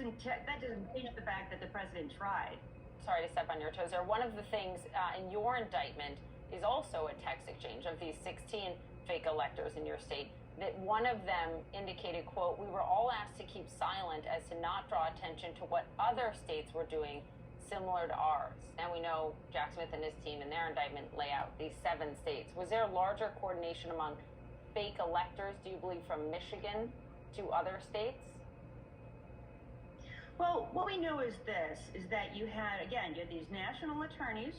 doesn't change the fact that the president tried. Sorry to step on your toes there. One of the things in your indictment is also a text exchange of these 16 fake electors in your state, that one of them indicated, quote, "We were all asked to keep silent as to not draw attention to what other states were doing similar to ours." And we know Jack Smith and his team in their indictment lay out these 7 states. Was there larger coordination among fake electors, do you believe, from Michigan to other states? Well, what we know is this, is that you had these national attorneys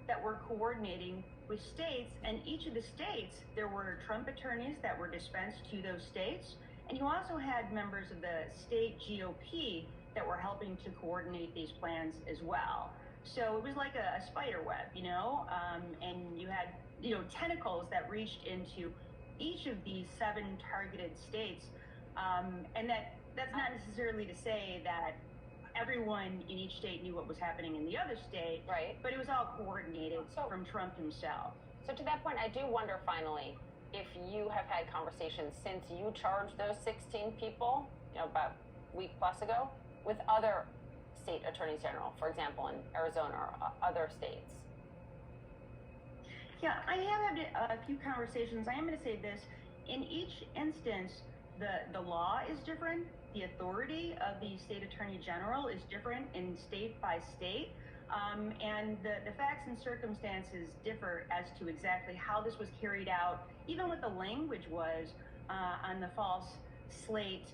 that were coordinating with states, and each of the states, there were Trump attorneys that were dispensed to those states, and you also had members of the state GOP that were helping to coordinate these plans as well. So it was like a spider web, and you had, tentacles that reached into each of these 7 targeted states, and that's not necessarily to say that everyone in each state knew what was happening in the other state, right? But it was all coordinated from Trump himself. So to that point, I do wonder finally if you have had conversations since you charged those 16 people, about a week plus ago, with other state attorneys general, for example, in Arizona or other states. Yeah, I have had a few conversations. I am going to say this: in each instance, the law is different. The authority of the state attorney general is different in state by state, and the facts and circumstances differ as to exactly how this was carried out, even what the language was on the false slate,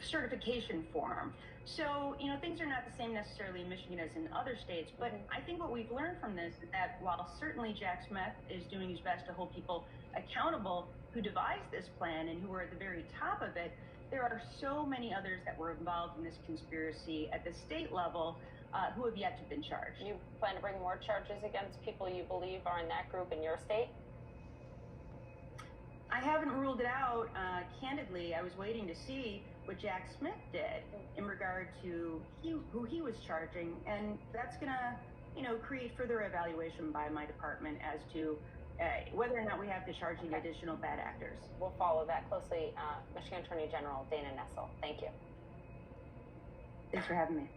certification form. So, things are not the same necessarily in Michigan as in other states, but I think what we've learned from this is that while certainly Jack Smith is doing his best to hold people accountable who devised this plan and who were at the very top of it, there are so many others that were involved in this conspiracy at the state level who have yet to have been charged. You plan to bring more charges against people you believe are in that group in your state? I haven't ruled it out. Candidly, I was waiting to see what Jack Smith did in regard to who he was charging, and that's going to, create further evaluation by my department as to whether or not we have to charge the additional bad actors. We'll follow that closely. Michigan Attorney General Dana Nessel, thank you. Thanks for having me.